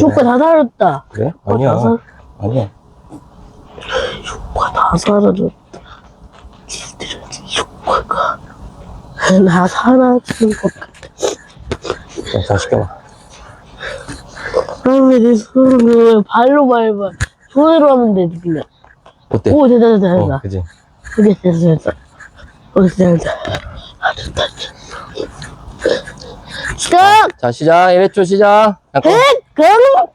효과 다 사라졌다. 그래? 효과 아니야. 다 아니야. 효과 다 사라졌다. 효과가 다 사라진 것 같아. 자, 시켜봐. 그러면 내 손을 발로 밟아. 손으로 하면 되지, 그냥. 어때? 오, 됐다. 그지? 그게 됐다. 됐다. 아, 됐다. 시작! 자, 시작. 1회초 시작. 잠깐. 그럼!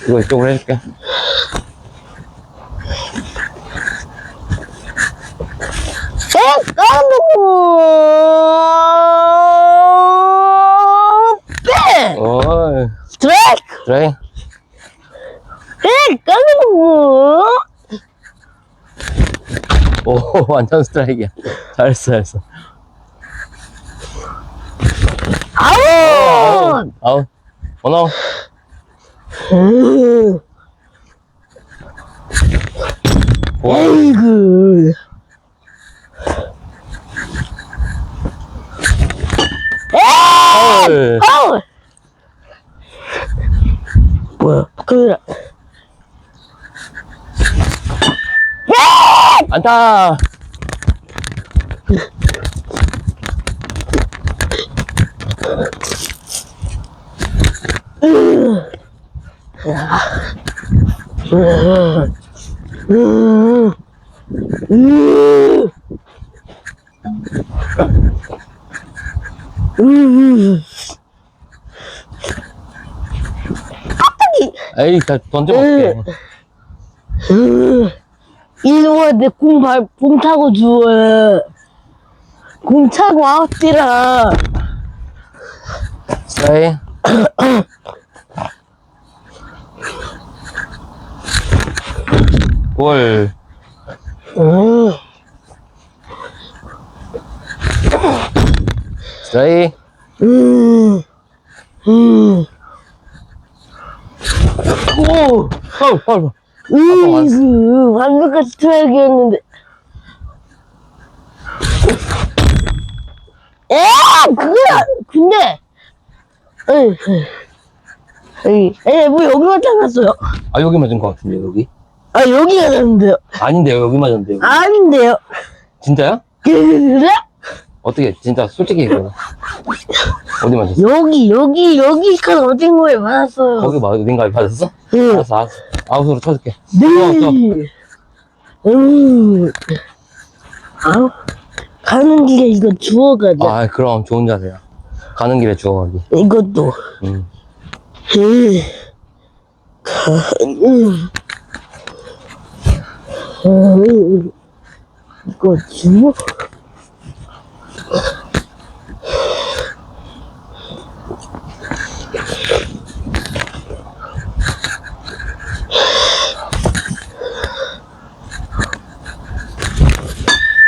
이거 이쪽으로 해줄게. 뺑! 어이. 스트라이크! 드라이. 까먹어! 오, 완전 스트라이크야. 잘했어. 아웃! 아웃. 원아웃. 에이그. 파울. 아웃! 뭐야, 카메라. 안타. 에이, 다 던져볼게. 일로한테 공 차고 주워. 공 차고 아웃이라. 스트라이. 볼. 스트라이. 오! 파울. 완벽한 스트라이크였는데. 그거야! 근데! 뭐 여기 맞았어요. 아, 여기 맞은 것 같은데, 여기? 여기가 맞았는데요. 아닌데요, 여기 맞았는데요. 아닌데요. 진짜야? 그래? 어떻게, 진짜 솔직히 얘기해. 어디 맞았어? 여기가 어딘 거에 맞았어요. 거기 어딘가에 맞았어? 응. 알았어. 아웃으로 쳐줄게. 네. 가는 길에 이거 주워가자. 아, 그럼 좋은 자세야. 가는 길에 주워가기. 이것도. 이거 주워?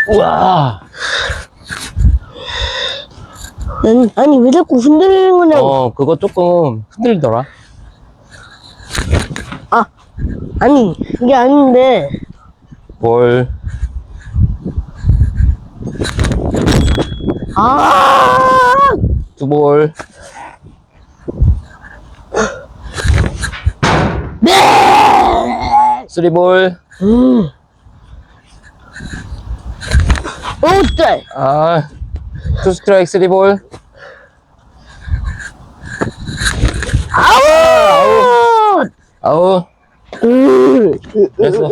우와! 아니, 왜 자꾸 흔들리는 거냐고. 그거 조금 흔들리더라. 아니, 이게 아닌데. 볼. 두 볼. 네! 쓰리 볼. 짤! 투 스트라이크, 쓰리 볼. 아웃! 아웃. 됐어.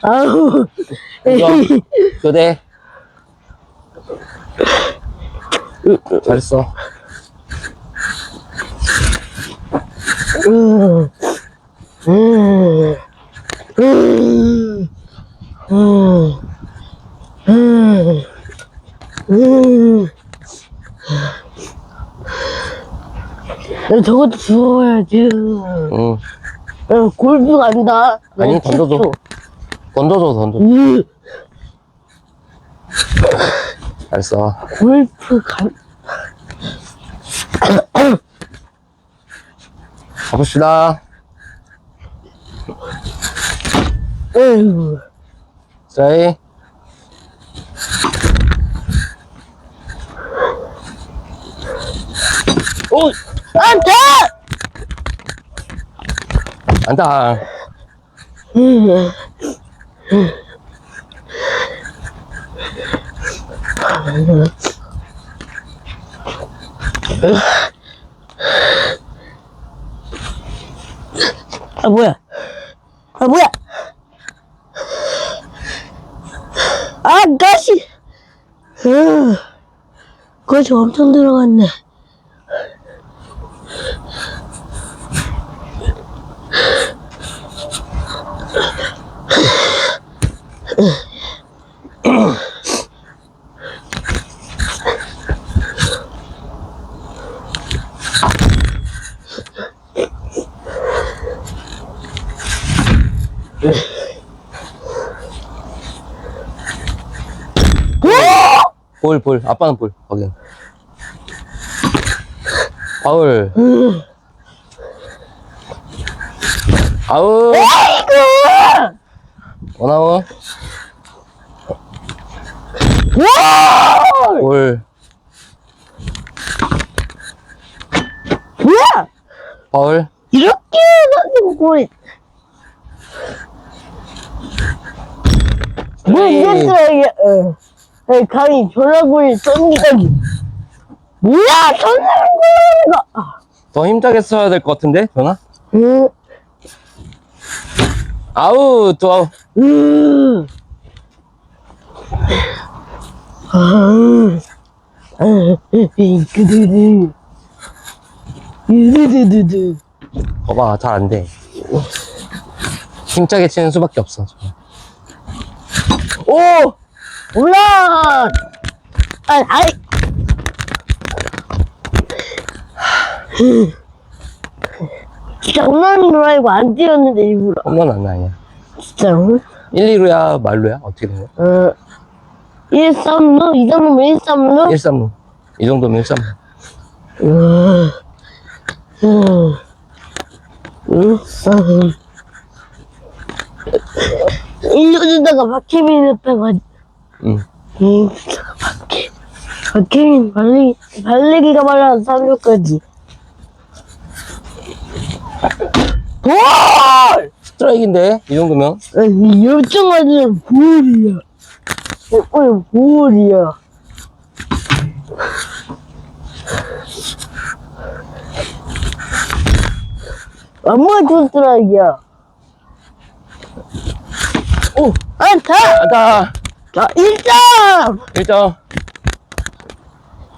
아웃! 이거, 교대. 잘했어. 저것도 주워야지. 응. 골프 간다. 아니, 던져줘. 던져줘. 잘했어. 골프 간. 가봅시다. 에휴. 스트라이. 오! 안돼! 안타. 아, 뭐야? 아, 뭐야? 아, 가시! 가시 엄청 들어갔네. 볼. 아빠는 볼. 거긴. 파울. 아웃. 아이고! 원아웃. 와! 볼. 뭐야? 파울. 이렇게 가지고 골. 뭐, 에이. 이랬더라, 이게. 감히 전화골 던기다기. 뭐야, 전화를 골라가. 더 힘차게 써야 될 것 같은데, 전화? 응, 아웃, 또 아웃. 그드드. 유드드드드. 봐봐, 잘 안 돼. 힘차게 치는 수밖에 없어. 저거. 오! 올라! 아이. 진짜 홈런인 줄 알고 안 뛰었는데, 일부러. 홈런 안 나냐. 진짜로? 1, 2루야, 말루야? 어떻게 된 거야? 1, 3루? 이 정도면 1, 3루? 1, 3루. 이 정도면 1, 3루. 1, 3. 1루 주다가 박혜민 옆에가, 응. 박혜민 발레기가 말라서 3루까지. 볼! 스트라이크인데, 이 정도면. 아니, 열정 맞으면 볼이야. 볼이야. 엄마 줬더라기야. 오, 안타! 안타! 자, 1점! 1점.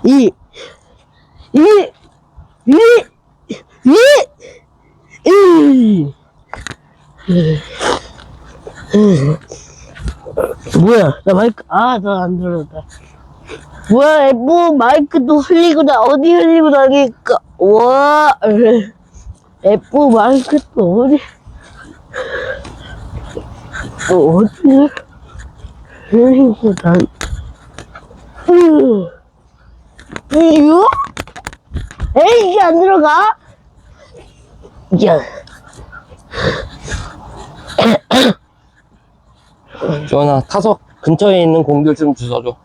2, 1. 뭐야, 나 마이크, 나 안 들었다. 뭐야, F 마이크도 흘리고 어디 흘리고 다니까. 와, F 마이크도 어디 흘리고 다니. 이거? 에이, 이게 안 들어가? 야. 주원아, 타석 근처에 있는 공들 좀 주워줘.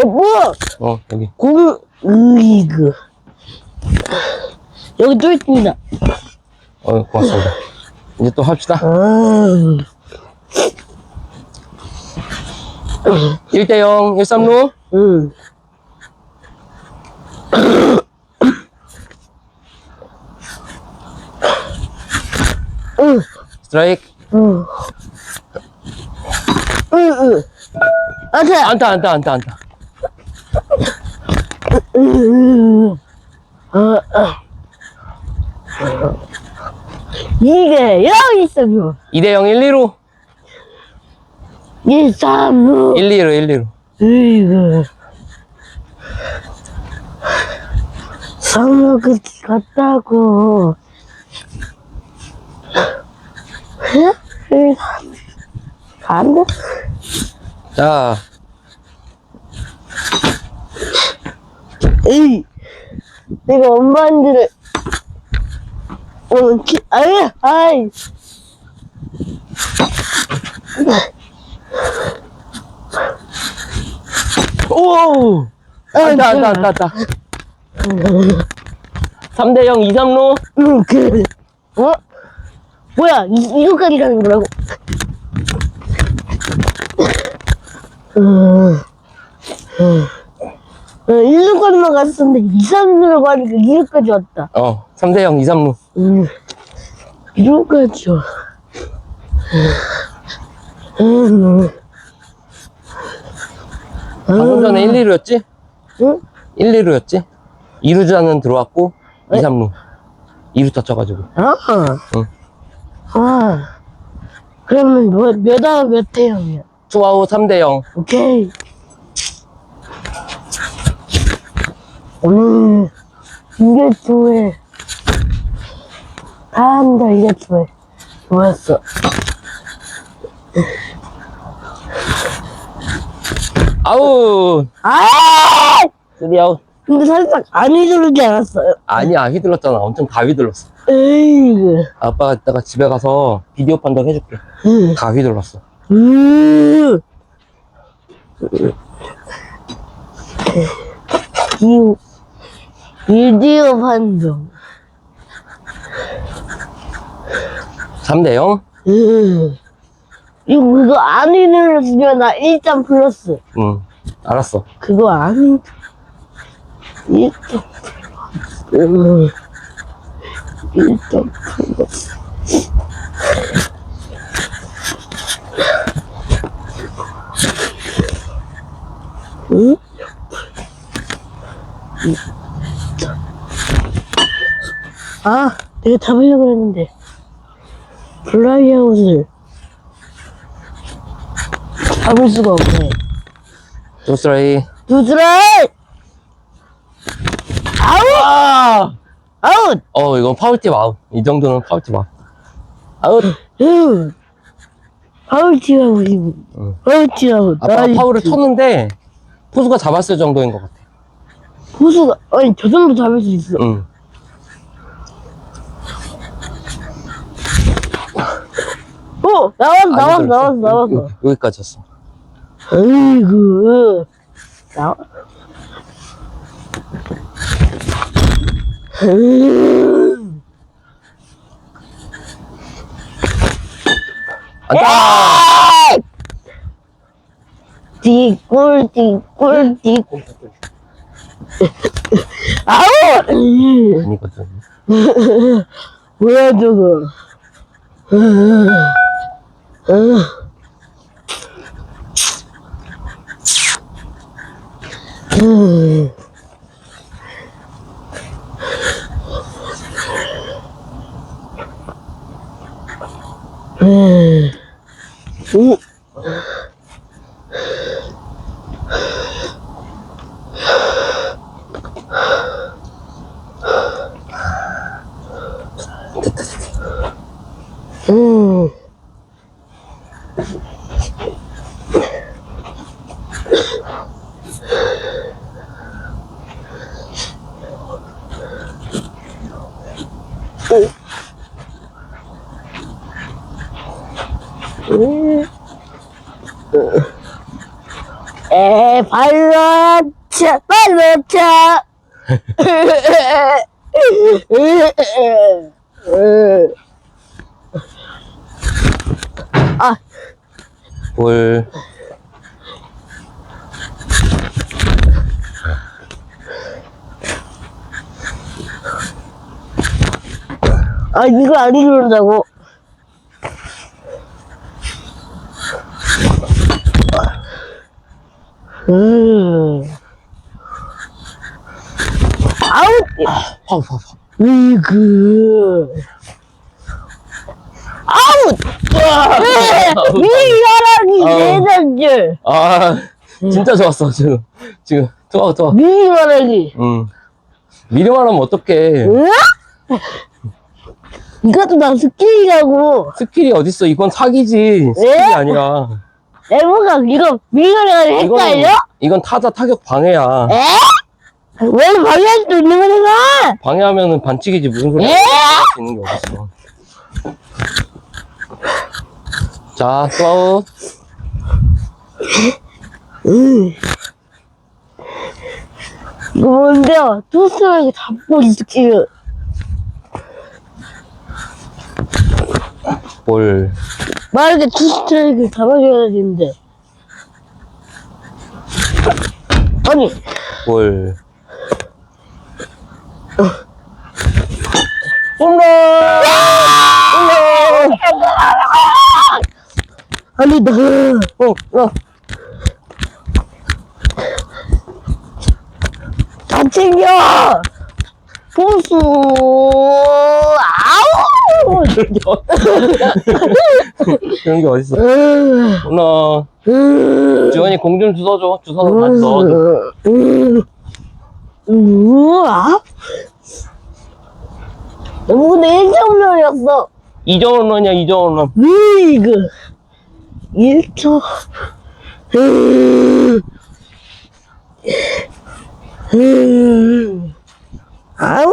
뭐야? 여기. 으이그. 여기 또 있습니다. 고맙습니다. 이제 또 합시다. 1대0, 1, 3루. 응. 스트라이크. 안타. 이게 여기 있어. 2대0, 1, 2루. 1, 3루. 1, 2루, 1, 2루. 으이그. 3루 끝이 같다고. 안 돼? 자, 에이, 내가 엄마한테를 오늘 아이. 오! 안다. 3대0 2, 3루. 응, 그래. 어? 뭐야, 이거까지 가는 거라고? 어, 1루까지만 갔었는데 2, 3루로 가니까 2루까지 왔다. 3대0 2, 3루. 2루까지 와. 방금 전에 1, 2루였지? 응? 1, 2루였지? 2루자는 들어왔고 2, 3루. 2루타 쳐가지고. 응. 그러면 몇 아웃 몇 대형이야? 투아웃 3대0. 오케이. 오늘 이게 좋해. 다 한다 이게 좋해. 좋았어. 아웃! 아! 3아웃. 근데 살짝 안 휘두르지 않았어요? 아니야, 휘둘렀잖아. 엄청 다 휘둘렀어. 에이. 아빠가 이따가 집에 가서 비디오 판독 해줄게. 다 휘둘렀어. 비디오 판정. 3대0? 이거 그거 안 휘둘렀으면 나 1점 플러스. 응, 알았어. 그거 안 1점 플러스. 1점 플러스. 응? 아, 내가 잡으려고 했는데 플라이아웃을 잡을 수가 없네. 투스트라이. 두드라이! 아웃! 아웃! 이건 파울팁 아웃. 이 정도는 파울팁 아웃. 아웃! 파울티하고 싶어. 응. 파울티하고. 아빠가 파울을 쳤는데 포수가 잡았을 정도인 것 같아. 포수가, 아니, 저 정도 잡을 수 있어. 응. 나왔어. 여기까지였어. 아이고, 나와. 안다! 뒷골. 아웃! 아니거든. 뭐야, 저거. 발로 차. 아, 볼. 이거 안 이런다고. 아웃! 파울. 으이그. 아웃! 미가락이 내던줄. 진짜 좋았어, 지금. 좋아. 미가락이. 미리만 하면 어떡해. 으아? 이것도 나 스킬이라고. 스킬이 어딨어. 이건 사기지. 스킬이 아니라. 에모가 이거 미가락이 헷갈려? 이건 타자 타격 방해야. 에? 왜 방해할 수 있는 거잖아! 방해하면은 반칙이지, 무슨 소리야. 예? 할수 있는 게 어딨어. 자, 또 아웃. 이거 뭔데요? 투스트라이크 잡고 있을게요. 볼. 만약에 투스트라이크 잡아줘야 되는데. 아니, 볼. 홈런! 아니, 나, 다 챙겨! 보수! 아우! 그런 게 어딨어. 홈런. 지원이 공 좀 주워줘. 주워서 같이 넣어줘. 우와! 너무 근데 1점이었어. 2점 홈런이야, 2점 홈런. 리그 1점. 아우!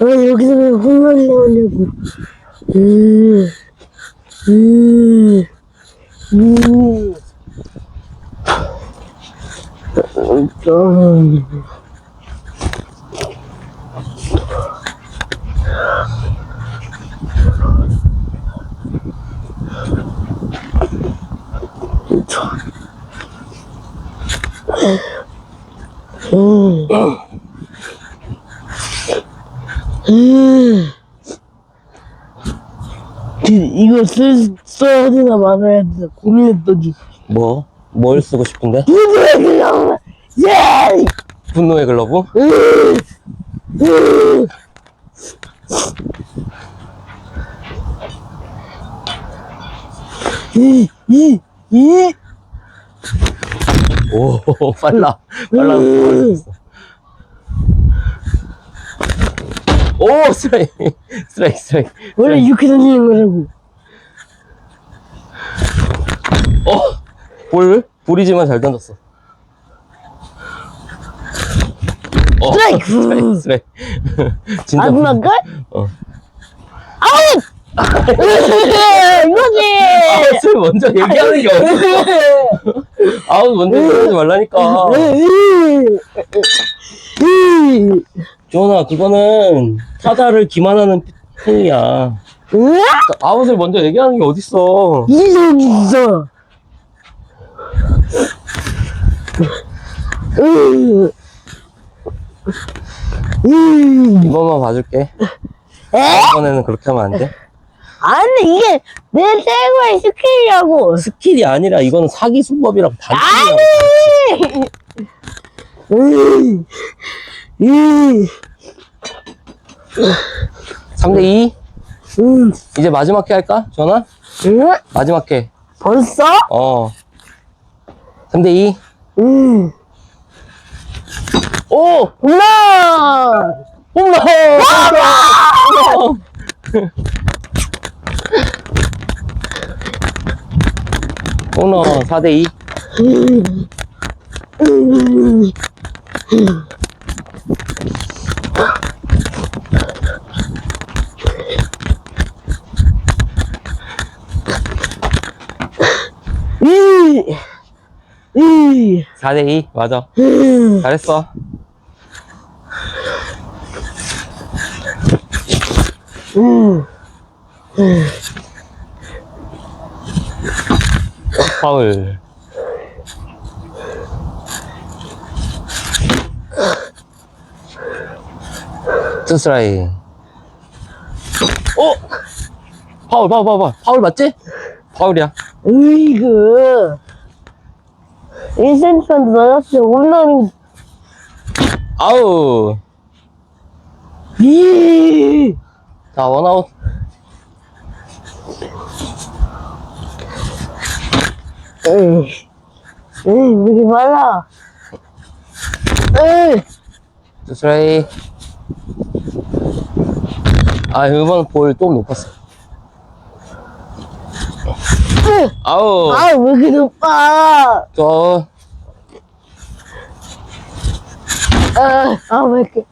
여기서 왜 홈런이 나오냐고. 이거 써야 되나 말아야 되나 고민했더니 뭘 쓰고 싶은데? 분노의 글러브! 예! 분노의 글러브? 오, 빨라. 빨랐어. 오, 스트라이크. 원래 이렇게 던지는 거라고. 볼이지만 잘 던졌어. 스트라이크. 진짜. 마지막 걸? 아웃! 이거지! 아웃을 먼저 얘기하는 게 어딨어. 아웃 먼저 얘기하지 말라니까. 지원아, 그거는 타자를 기만하는 행위야. 아웃을 먼저 얘기하는 게 어딨어. 있어. 이번만 봐줄게. 이번에는 그렇게 하면 안 돼? 아니, 이게 내 최고의 스킬이라고. 스킬이 아니라 이거는 사기 수법이라고 반칙이라고. 아니! 3대2? 이제 마지막 회 할까? 전화? 마지막 회. 벌써? 3대2. 오! 홈런! 홈런! 홈런 4대2. 이 4대2. 맞아. 잘했어. 파울. 투스라이. 파울 맞지? 파울이야. 으이그 1cm만 낮았어. 홈런이 아우. 자, 원아웃. 왜 이렇게 빨라? 투스라이. 이번 볼 좀 높았어. 아우. 왜 이렇게 높아? 왜 이렇게.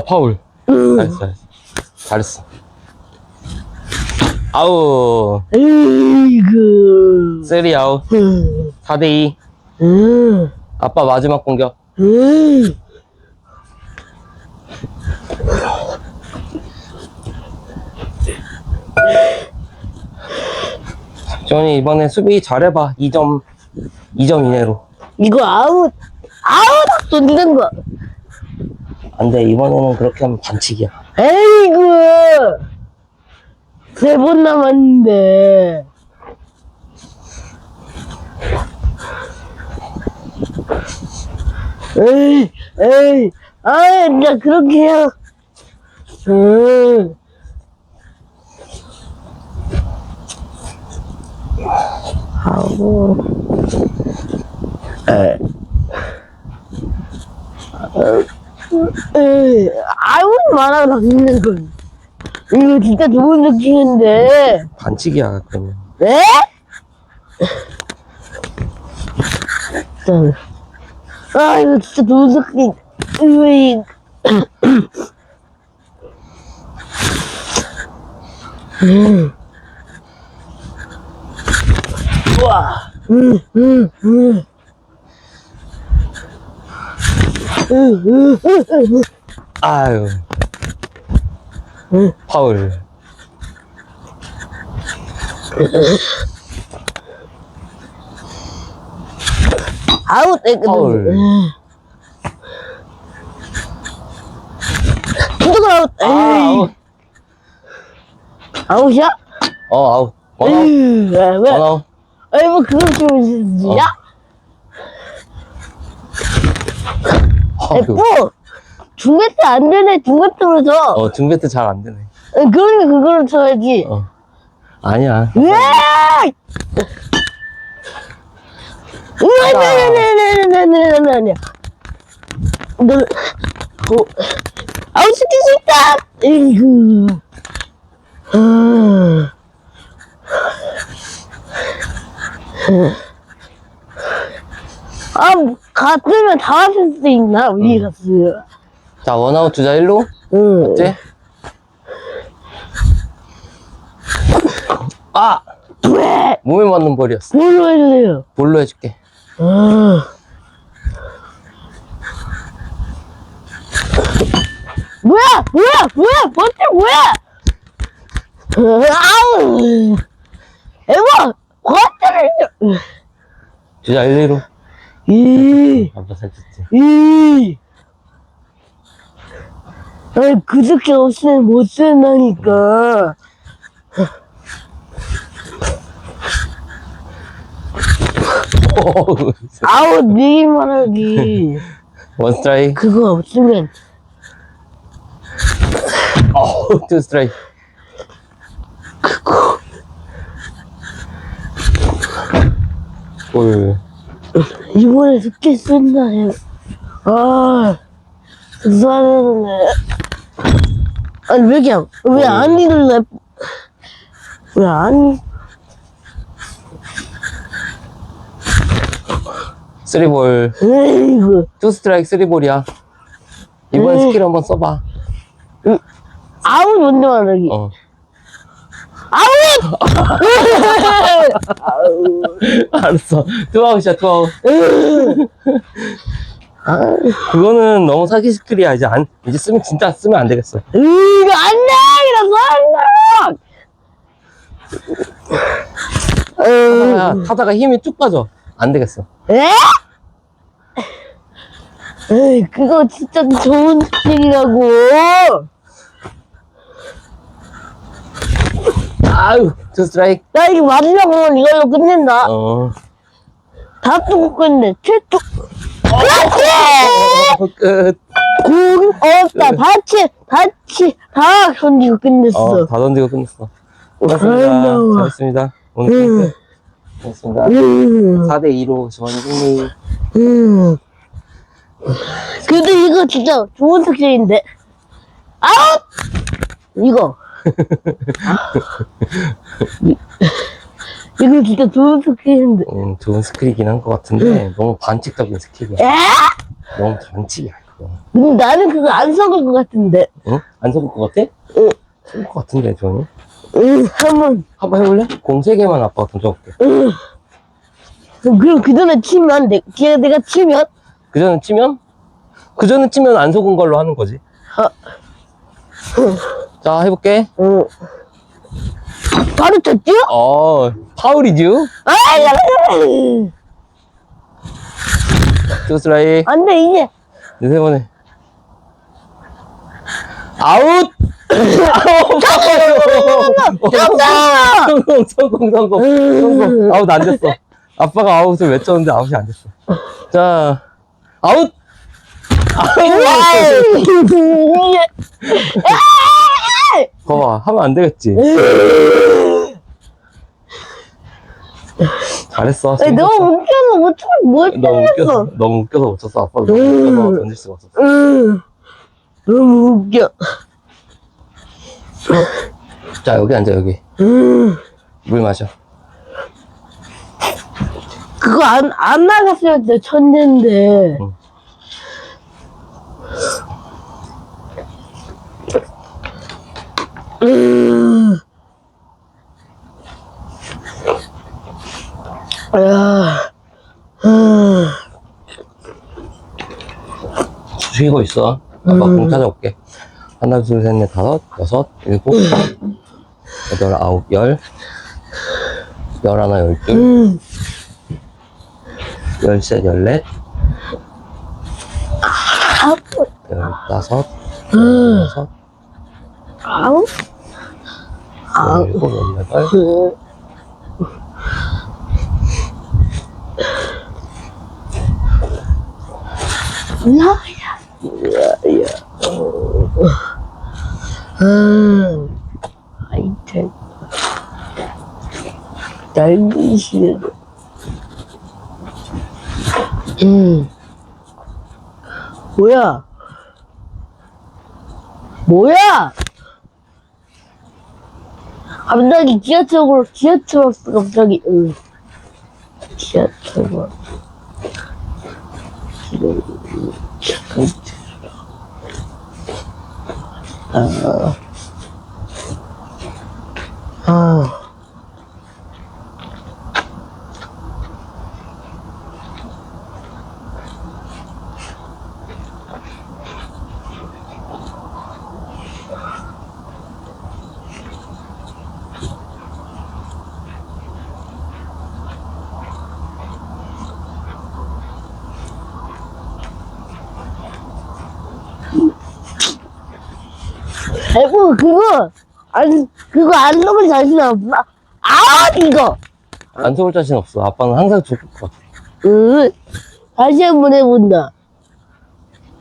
파울. 잘했어. 잘했어. 아우. 에이그. 3 아웃. 4대2. 아빠 마지막 공격. 지원이 이번에 수비 잘해봐. 2점 이내로. 이거 아웃 던지는 거. 안 돼. 이번에는 그렇게 하면 반칙이야. 에이그. 3번 남았는데. 에이. 나 그렇게 해요. 하고. 아이고, 말하고 당기는 건. 이거 진짜 좋은 느낌인데. 반칙이야, 그러면. 네? 이거 진짜 좋은 느낌. 으이. 우와. 아유. 파울. 아웃. 파울. 무조건 아웃. 아웃. 아웃이야? 아웃. 원아웃. 왜? 원아웃. 뭐 그걸 좀 야. 뭐 중배트 안 되네. 중배트로 줘. 중배트 잘 안 되네. 그러니까 그거를 쳐야지. 아니야. 왜? 아니야. 너, 아웃 시킬 수 있다. 에이구. 갔으면 다 왔을 수도 있나? 우리 갔으면. 자, 원아웃 주자 1루. 맞지? 왜? 몸에 맞는 볼이었어. 뭘로 해주세요? 볼로 해줄게. 뭐야? 버튼 뭐야? 아우! 에버! 버튼을! 주자 1, 2루. 아빠 살쪘지. 그저께 없으면 못 쓴다니까. 아웃, 네개만 하기. 원 스트라이크. 그거 없으면. 투 스트라이크. 볼. 이번에 늦게 쓴다 해. 써야 되는데. 아니, 왜 안 읽을래? 왜 안? 3볼. 에이구. 투 스트라이크 3볼이야. 이번 스킬 한번 써봐. 아웃 먼저 말하기. 아웃! 알았어. 투아웃이야, 투아웃. 그거는 너무 사기 스킬이야. 이제 진짜 쓰면 안 되겠어. 이거 안 돼! 이래서 타다가 힘이 쭉 빠져. 안 되겠어. 에? 에이, 그거 진짜 좋은 스킬이라고. 아유, 투 스트라이크. 나 이거 마지막으로 이걸로 끝낸다. 다 뚜고 끝내. 최초. 끝. 공 없다. 다 던지고 끝냈어. 다 던지고 끝냈어. 고맙습니다. 잘했습니다. 오늘 끝. 고맙습니다. 4대2로 지원이 승리. 그래도 이거 진짜 좋은 스킬인데. 아웃! 이거. 이거 진짜 좋은 스킬인데. 좋은 스킬이긴 한 것 같은데, 너무 반칙적인 스킬이야. 에? 너무 반칙이야, 그거. 근데 나는 그거 안 썩을 것 같은데. 응? 안 속을 것 같아? 응. 속을 것 같은데, 저는. 응, 한번. 한번 해볼래? 공 3개만 아빠가 던져볼게. 응. 그럼 그 전에 치면, 내가 치면? 그 전에 치면? 그 전에 치면 안 속은 걸로 하는 거지. 자, 해볼게. 응. 바로 쳤죠? 파울이죠? 투스라이. 안 돼, 이제. 네 번에. 아웃! 성공. 아웃 안 됐어. 아빠가 아웃을 외쳤는데 아웃이 안 됐어. 자, 아웃! 봐봐, 하면 안 되겠지. 잘했어. 너무 웃겨서 못 쳤어. 너무 웃겨서 못 쳤어. 아빠도 너무 웃겨서 던질 수가 없었어. 너무 웃겨. 자, 여기 앉아, 여기. 물 마셔. 그거 안 나갔으면 진짜 천재인데. 응. 쉬고 있어. 아빠 공 찾아올게. 하나, 둘, 셋, 넷, 다섯, 여섯, 일곱, 여덟, 아홉, 열, 열하나, 열둘, 열셋, 열넷, 열다섯, 열여섯, 아우? 열일곱, 열여덟, 하여튼 날기 싫어. 뭐야? 갑자기 지하철 갑자기 지하철 아이고 그거 안 넣을 자신 없어. 이거. 안 속을 자신 없어. 아빠는 항상 좋을 것 같아. 다시 한번 해본다.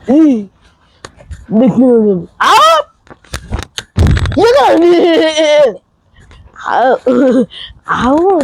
내 기억에 이거 아우